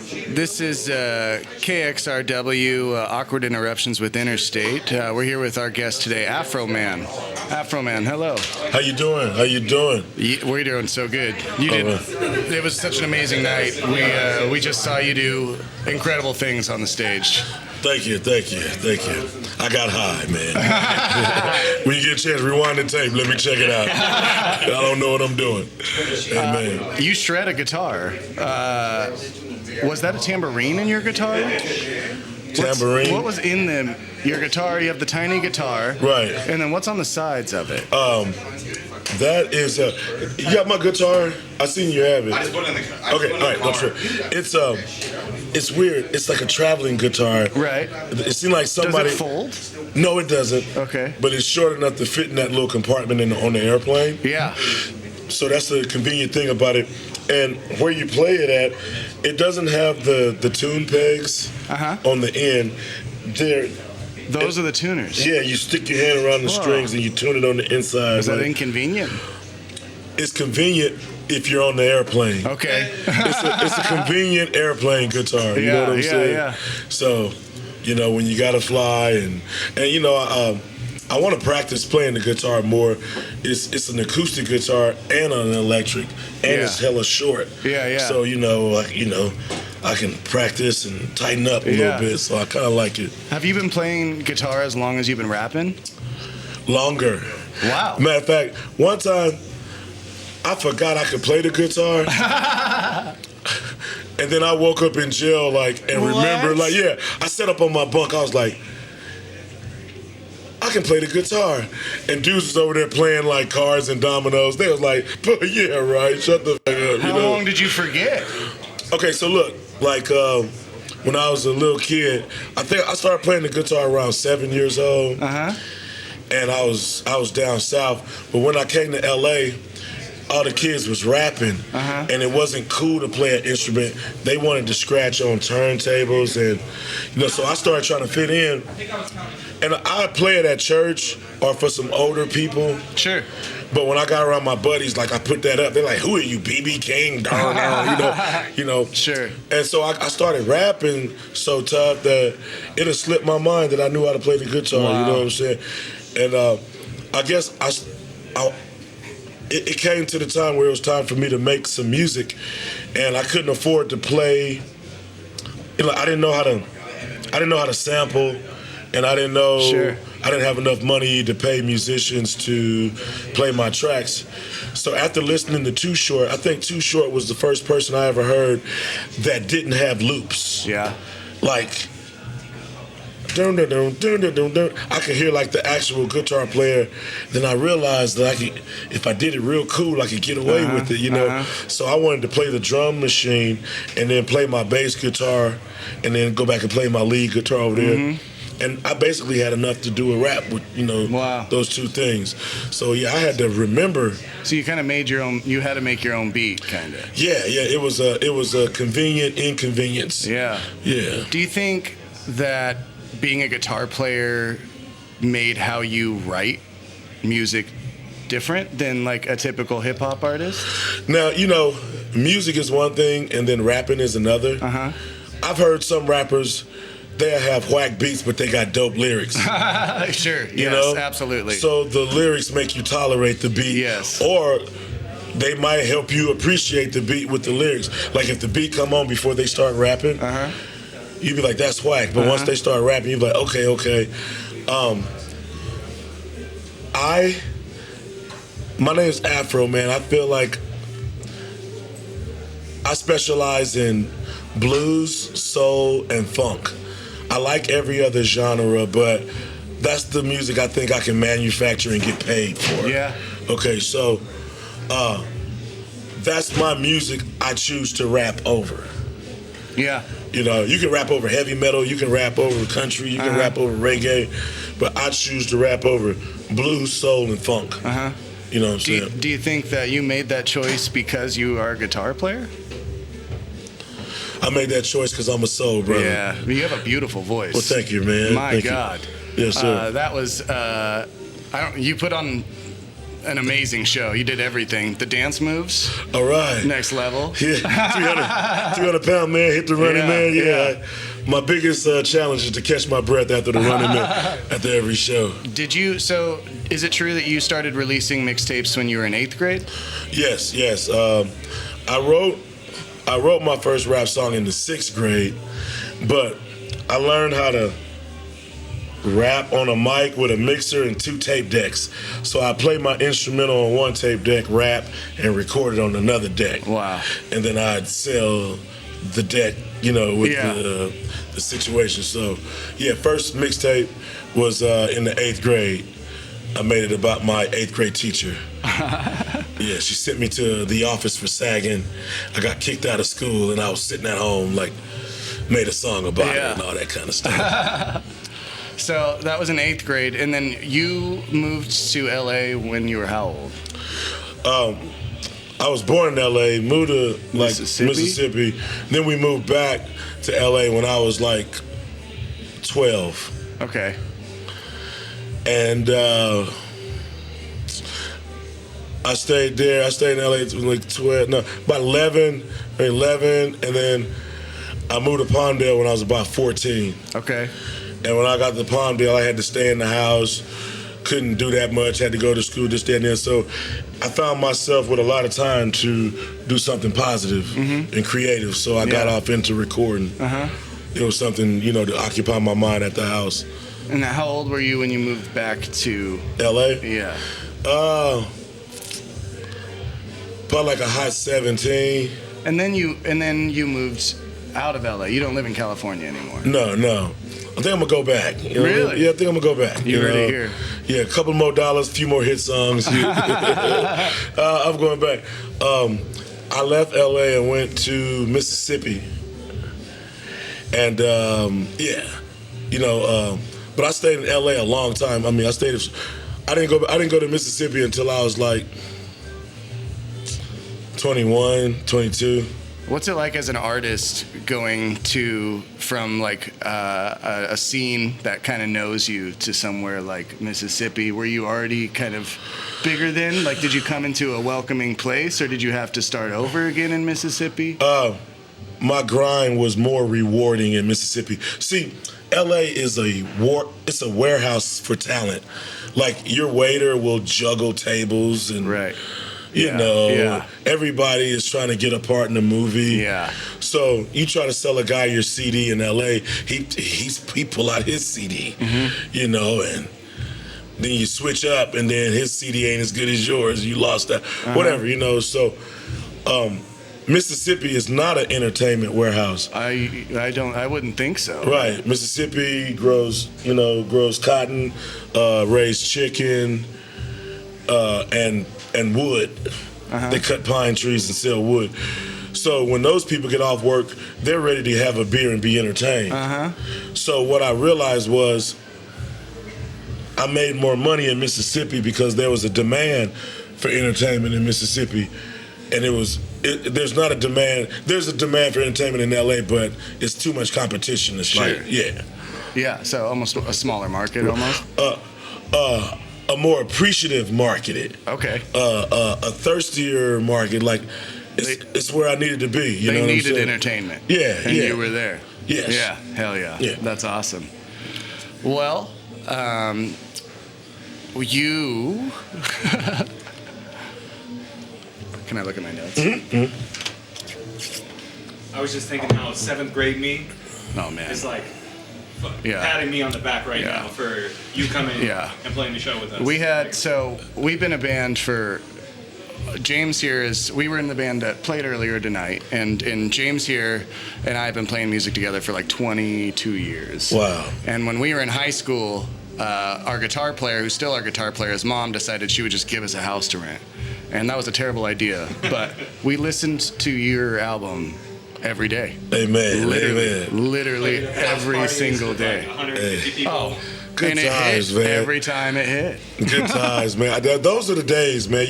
This is KXRW, Awkward Interruptions with Interstate. We're here with our guest today, Afroman. Afroman, hello. How you doing? How you doing? We're doing so good. You did. It was such an amazing night. We just saw you do incredible things on the stage. Thank you. I got high, man. When you get a chance, rewind the tape. Let me check it out. I don't know what I'm doing. Amen. You shred a guitar. Was that a tambourine in your guitar? Tambourine? What was in your guitar? You have the tiny guitar. Right. And then what's on the sides of it? That is you got my guitar? I seen you have it. I just put it in the car. Okay, all right, no trip. It's weird. It's like a traveling guitar. Right. It seemed like somebody. Does it fold? No, it doesn't. Okay. But it's short enough to fit in that little compartment on the airplane. Yeah. So that's the convenient thing about it. And where you play it at, it doesn't have the tune pegs on the end. Those are the tuners. Yeah, you stick your hand around the strings and you tune it on the inside. Is that inconvenient? It's convenient if you're on the airplane. Okay. It's a convenient airplane guitar. You know what I'm saying? Yeah. So, when you gotta fly and I want to practice playing the guitar more. It's an acoustic guitar and an electric, and it's hella short. Yeah. So I can practice and tighten up a little bit. So I kind of like it. Have you been playing guitar as long as you've been rapping? Longer. Wow. Matter of fact, one time I forgot I could play the guitar. And then I woke up in jail, remember, I sat up on my bunk. I was like, I can play the guitar. And dudes was over there playing like cards and dominoes. They was like, yeah, right, shut the fuck up. How long did you forget? Okay, so look, when I was a little kid, I think I started playing the guitar around 7 years old. And I was down south. But when I came to LA, all the kids was rapping, and it wasn't cool to play an instrument. They wanted to scratch on turntables, and so I started trying to fit in. And I play it at church or for some older people. Sure. But when I got around my buddies, I put that up. They're like, "Who are you, BB King?" Sure. And so I started rapping so tough that it had slipped my mind that I knew how to play the guitar. Wow. You know what I'm saying? And I guess it came to the time where it was time for me to make some music, and I couldn't afford to play. I didn't know how to sample, and I didn't know. Sure. I didn't have enough money to pay musicians to play my tracks. So after listening to Too Short, I think Too Short was the first person I ever heard that didn't have loops. Yeah. Dun, dun, dun, dun, dun, dun, dun. I could hear the actual guitar player. Then I realized that if I did it real cool, I could get away with it, So I wanted to play the drum machine and then play my bass guitar and then go back and play my lead guitar over there. And I basically had enough to do a rap with, those two things. So I had to remember. So you kind of made your own. You had to make your own beat, kind of. Yeah. It was a convenient inconvenience. Yeah. Yeah. Do you think that being a guitar player made how you write music different than a typical hip hop artist? Now, music is one thing and then rapping is another. I've heard some rappers, they'll have whack beats, but they got dope lyrics. Sure, yes, absolutely. So the lyrics make you tolerate the beat. Yes. Or they might help you appreciate the beat with the lyrics. Like if the beat come on before they start rapping, you'd be like, that's whack. But once they start rapping, you'd be like, okay. My name's Afroman. I feel like I specialize in blues, soul, and funk. I like every other genre, but that's the music I think I can manufacture and get paid for. Yeah. Okay, so that's my music I choose to rap over. Yeah. You can rap over heavy metal, you can rap over country, you can rap over reggae, but I choose to rap over blues, soul, and funk. You know what I'm saying? Do you think that you made that choice because you are a guitar player? I made that choice because I'm a soul brother. Yeah, you have a beautiful voice. Well, thank you, man. My Thank God. You. Yes, sir. That was, you put on an amazing show. You did everything. The dance moves, All right. next level. Yeah, 300-pound man hit the running man. Yeah. My biggest challenge is to catch my breath after the running man after every show. So is it true that you started releasing mixtapes when you were in 8th grade? Yes. I wrote my first rap song in the 6th grade, but I learned how to rap on a mic with a mixer and 2 tape decks. So I played my instrumental on one tape deck, rap, and record it on another deck. Wow. And then I'd sell the deck, with the situation. So, first mixtape was in the 8th grade. I made it about my 8th grade teacher. Yeah, she sent me to the office for sagging. I got kicked out of school, and I was sitting at home, made a song about it and all that kind of stuff. So that was in 8th grade, and then you moved to LA when you were how old? I was born in LA, moved to Mississippi. Then we moved back to LA when I was 12. Okay. And I stayed there. I stayed in LA about 11, and then I moved to Palmdale when I was about 14. Okay. And when I got to Palmdale, I had to stay in the house. Couldn't do that much. Had to go to school, this, that, and there. So I found myself with a lot of time to do something positive and creative. So I got off into recording. It was something, to occupy my mind at the house. And how old were you when you moved back to LA? Yeah. Probably a hot 17. And then you moved out of LA. You don't live in California anymore. No. I think I'm gonna go back. Really? Yeah, I think I'm gonna go back. You already here? Yeah, a couple more dollars, a few more hit songs. I'm going back. I left LA and went to Mississippi, and but I stayed in LA a long time. I mean, I didn't go to Mississippi until I was 21, 22. What's it like as an artist going from a scene that kind of knows you to somewhere like Mississippi? Were you already kind of bigger then? Did you come into a welcoming place, or did you have to start over again in Mississippi? My grind was more rewarding in Mississippi. See, LA is it's a warehouse for talent. Your waiter will juggle tables and right. Everybody is trying to get a part in the movie. Yeah. So you try to sell a guy your CD in LA, he pull out his CD, and then you switch up, and then his CD ain't as good as yours. You lost that, whatever, So, Mississippi is not an entertainment warehouse. I wouldn't think so. Right. Mississippi grows cotton, raise chicken, and wood. They cut pine trees and sell wood. So when those people get off work, they're ready to have a beer and be entertained. So what I realized was I made more money in Mississippi because there was a demand for entertainment in Mississippi. And there's not a demand. There's a demand for entertainment in LA, but it's too much competition. Sure. Yeah, so almost a smaller market almost? A more appreciative market. Okay. A thirstier market. It's where I needed to be. They needed entertainment. Yeah. And you were there. Yes. Yeah, hell yeah. That's awesome. Well, you... Can I look at my notes? I was just thinking how 7th grade me is patting me on the back right now for you coming and playing the show with us. We've been a band for, James here we were in the band that played earlier tonight, and James here and I have been playing music together for 22 years. Wow. And when we were in high school, our guitar player, who's still our guitar player, his mom decided she would just give us a house to rent. And that was a terrible idea, but we listened to your album every day. Amen. Literally every single day. Oh, good and times, man. Every time it hit. Good times, man. Those are the days, man.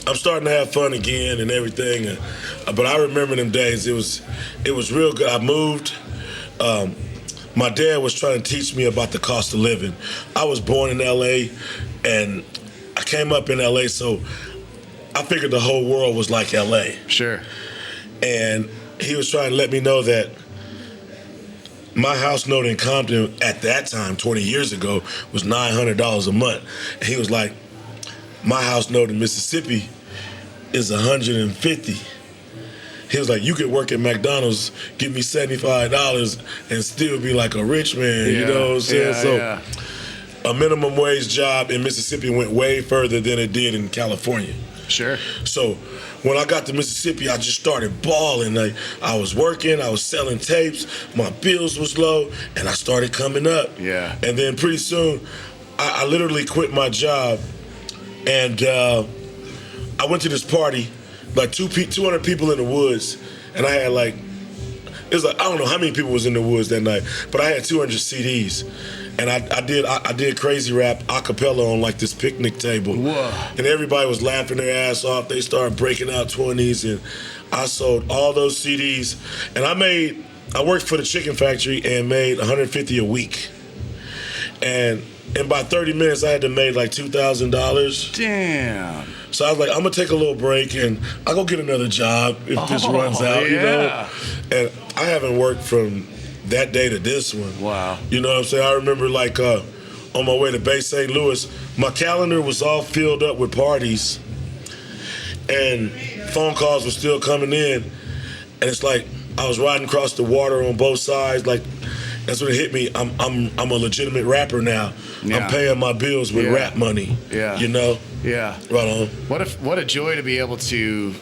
I'm starting to have fun again and everything. But I remember them days. It was real good. I moved. my dad was trying to teach me about the cost of living. I was born in LA, and I came up in LA, so I figured the whole world was like LA. Sure. And he was trying to let me know that my house note in Compton at that time, 20 years ago, was $900 a month. And he was like, my house note in Mississippi is $150. He was like, you could work at McDonald's, give me $75 and still be like a rich man, you know what I'm saying? A minimum wage job in Mississippi went way further than it did in California. Sure. So when I got to Mississippi, I just started balling. Like, I was working, I was selling tapes, my bills was low, and I started coming up. Yeah. And then pretty soon, I literally quit my job, and I went to this party, like 200 people in the woods, and I had like, it was like, I don't know how many people was in the woods that night, but I had 200 CDs. And I did crazy rap a cappella on like this picnic table. Whoa. And everybody was laughing their ass off. They started breaking out 20s, and I sold all those CDs. And I worked for the chicken factory and made $150 a week. And in about 30 minutes, I had to make like $2,000. Damn. So I was like, I'm gonna take a little break and I'll go get another job if this runs out, you know? And I haven't worked from that day to this one. Wow. You know what I'm saying? I remember like on my way to Bay St. Louis, my calendar was all filled up with parties and phone calls were still coming in. And it's like I was riding across the water on both sides. Like, that's when it hit me. I'm a legitimate rapper now. Yeah. I'm paying my bills with rap money. Yeah. You know? Yeah. Right on. What a joy to be able to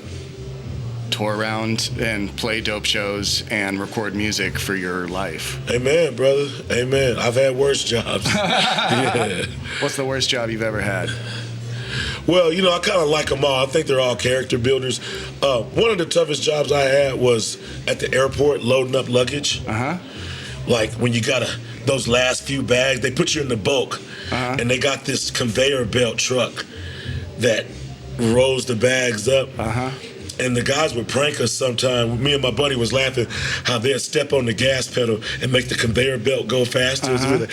tour around and play dope shows and record music for your life. Amen, brother. Amen. I've had worse jobs. Yeah. What's the worst job you've ever had? Well, you know, I kind of like them all. I think they're all character builders. One of the toughest jobs I had was at the airport loading up luggage. Uh-huh. Like when you got those last few bags, they put you in the bulk, and they got this conveyor belt truck that rolls the bags up. Uh-huh. And the guys would prank us sometime. Me and my buddy was laughing how they'd step on the gas pedal and make the conveyor belt go faster. Uh-huh.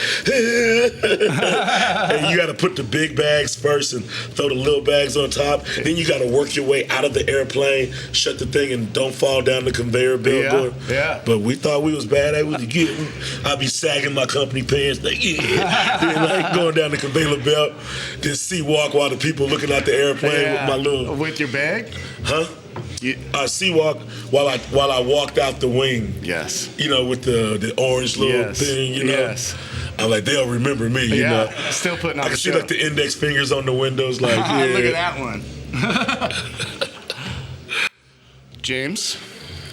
And you got to put the big bags first and throw the little bags on top. Then you got to work your way out of the airplane, shut the thing, and don't fall down the conveyor belt. Yeah. But we thought we was bad at it. I'd be sagging my company pants, like, then like going down the conveyor belt, then C-walk while the people looking at the airplane with my little... With your bag? Huh? C-walk while I walked out the wing. Yes. You know, with the orange little thing, you know. Yes. I'm like, they'll remember me, you know. Still putting on I can see like the index fingers on the windows, like, Look at that one. James?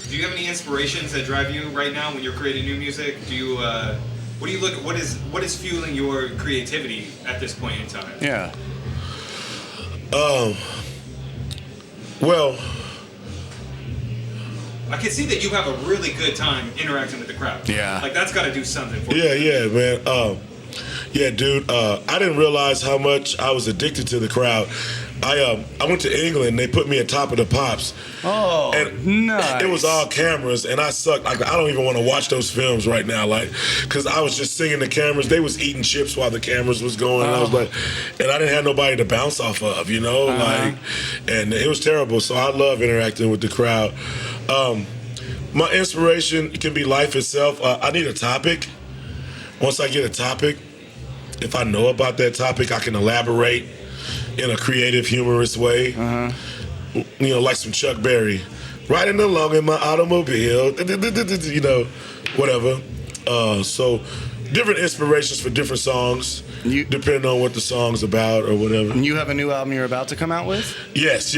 Do you have any inspirations that drive you right now when you're creating new music? Do you what do you look what is fueling your creativity at this point in time? Yeah. Well, I can see that you have a really good time interacting with the crowd. Yeah. Like, that's got to do something for you. Yeah, man. Yeah, dude. I didn't realize how much I was addicted to the crowd. I went to England. They put me at Top of the Pops. Oh, and nice. It was all cameras, and I sucked. Like, I don't even want to watch those films right now, like, because I was just singing the cameras. They was eating chips while the cameras was going. And I was like, and I didn't have nobody to bounce off of, you know, like, and it was terrible. So I love interacting with the crowd. My inspiration can be life itself. I need a topic. Once I get a topic, if I know about that topic, I can elaborate in a creative, humorous way. You know, like some Chuck Berry. Riding along in my automobile, you know, whatever. So different inspirations for different songs, depending on what the song's about or whatever. And you have a new album you're about to come out with? Yes,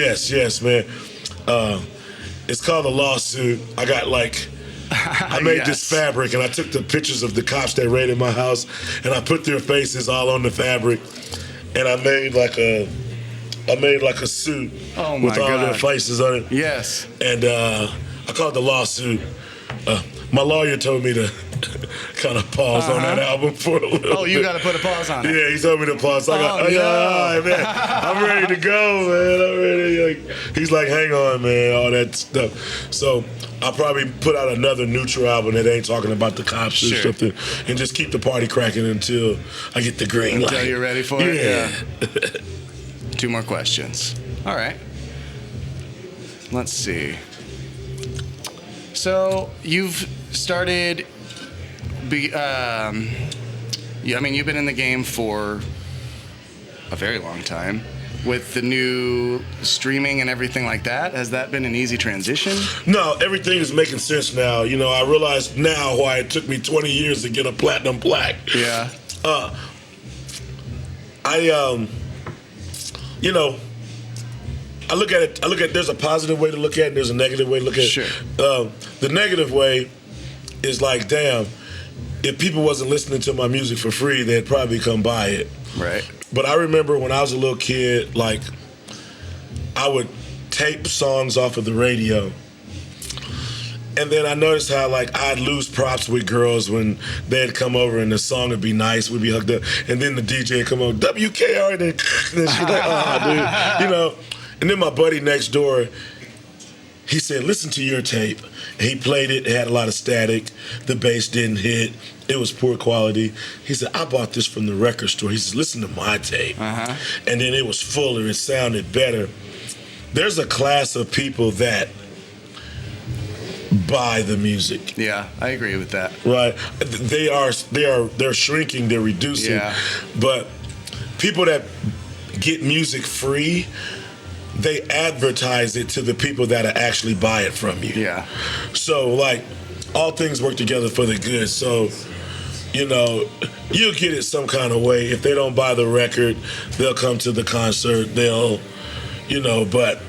man. It's called The Lawsuit. I got like... I made this fabric, and I took the pictures of the cops that raided my house, and I put their faces all on the fabric, and I made like a suit with all their faces on it. Yes. And I called it The Lawsuit. My lawyer told me to kind of paused on that album for a little bit. Oh, you got to put a pause on it. Yeah, he told me to pause. So I got, all right, man, I'm ready to go, man. I'm ready. He's like, hang on, man, all that stuff. So I'll probably put out another neutral album that ain't talking about the cops or something, and just keep the party cracking until I get the green light. Until you're ready for it? Yeah. 2 more questions. All right. Let's see. So you've started, I mean, you've been in the game for a very long time. With the new streaming and everything like that, has that been an easy transition? No, everything is making sense now. You know, I realize now why it took me 20 years to get a platinum plaque. Yeah. You know, I look at there's a positive way to look at it, and there's a negative way to look at it. Sure. The negative way is like, damn, if people wasn't listening to my music for free, they'd probably come buy it. Right. But I remember when I was a little kid, like, I would tape songs off of the radio. And then I noticed how, like, I'd lose props with girls when they'd come over and the song would be nice, we'd be hooked up. And then the DJ would come over, WKR, and then she's like, oh, dude, you know. And then my buddy next door, he said, listen to your tape. And he played it. It had a lot of static. The bass didn't hit. It was poor quality. He said, I bought this from the record store. He said, listen to my tape. And then it was fuller. It sounded better. There's a class of people that buy the music. Yeah, I agree with that. Right. They're shrinking. They're reducing. Yeah. But people that get music free, they advertise it to the people that actually buy it from you. Yeah. So, like, all things work together for the good. So, you know, you'll get it some kind of way. If they don't buy the record, they'll come to the concert. They'll, you know, but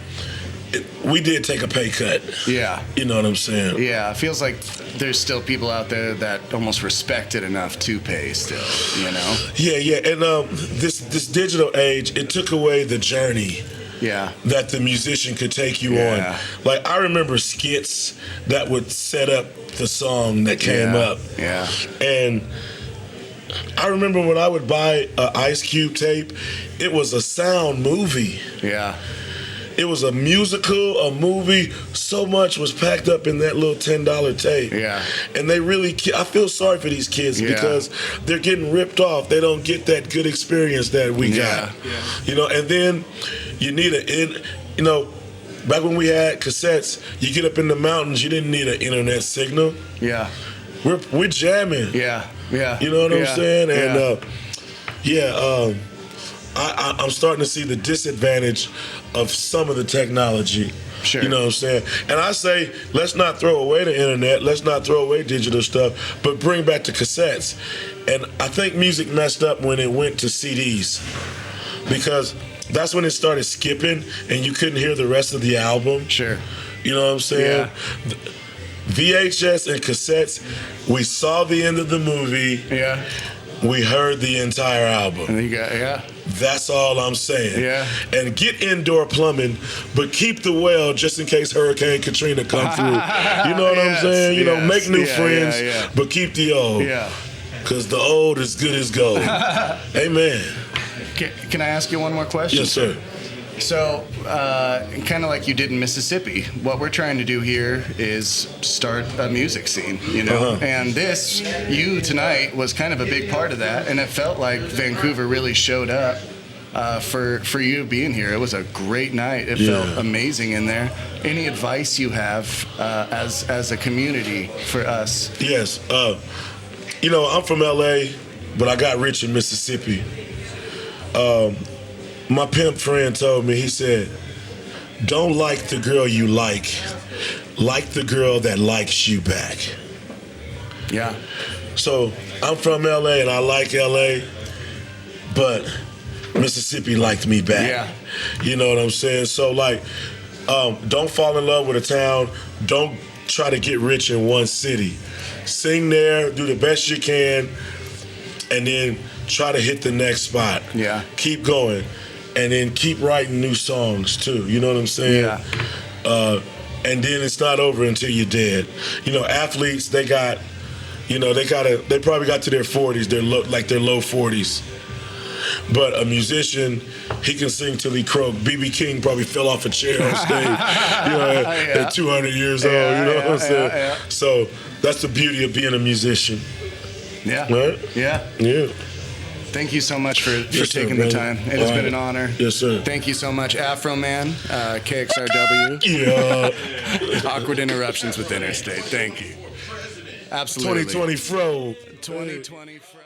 we did take a pay cut. Yeah. You know what I'm saying? Yeah, it feels like there's still people out there that almost respect it enough to pay still, you know? Yeah. And this digital age, it took away the journey. Yeah. That the musician could take you on. Like, I remember skits that would set up the song that came up. Yeah. And I remember when I would buy an Ice Cube tape, it was a sound movie. Yeah. It was a musical, a movie. So much was packed up in that little $10 tape. Yeah. And they really, I feel sorry for these kids because they're getting ripped off. They don't get that good experience that we got. Yeah. You know, and then you need you know, back when we had cassettes, you get up in the mountains, you didn't need an internet signal. Yeah. We're jamming. Yeah. You know what I'm saying? And I'm starting to see the disadvantage of some of the technology. Sure. You know what I'm saying? And I say, let's not throw away the internet, let's not throw away digital stuff, but bring back the cassettes. And I think music messed up when it went to CDs, because that's when it started skipping and you couldn't hear the rest of the album. Sure. You know what I'm saying? Yeah. VHS and cassettes, we saw the end of the movie. Yeah. We heard the entire album. And you got, That's all I'm saying. Yeah. And get indoor plumbing, but keep the well just in case Hurricane Katrina come through. You know what I'm saying? You know, make new friends, but keep the old. Yeah. Because the old is good as gold. Amen. Can I ask you one more question? Yes, sir. So, kind of like you did in Mississippi, what we're trying to do here is start a music scene, you know? And you tonight was kind of a big part of that, and it felt like Vancouver really showed up for you being here. It was a great night. It felt amazing in there. Any advice you have as a community for us? Yes. You know, I'm from LA, but I got rich in Mississippi. My pimp friend told me, he said, don't like the girl you like the girl that likes you back. Yeah. So I'm from LA and I like LA, but Mississippi liked me back. Yeah. You know what I'm saying? So, like, don't fall in love with a town. Don't try to get rich in one city. Sing there, do the best you can, and then try to hit the next spot. Yeah. Keep going. And then keep writing new songs too. You know what I'm saying? Yeah. And then it's not over until you're dead. You know, athletes, they got, You know, they probably got to their 40s, their low 40s. But a musician, he can sing till he croak. B.B. King probably fell off a chair on stage, at 200 years old. You know what I'm saying? Yeah. So that's the beauty of being a musician. Yeah. Right? Yeah. Yeah. Thank you so much for taking the time. It has been an honor. Yes, sir. Thank you so much, Afroman, KXRW. Yeah. Awkward Interruptions with Interstate. Thank you. Absolutely. 2020 Fro. 2020 Fro.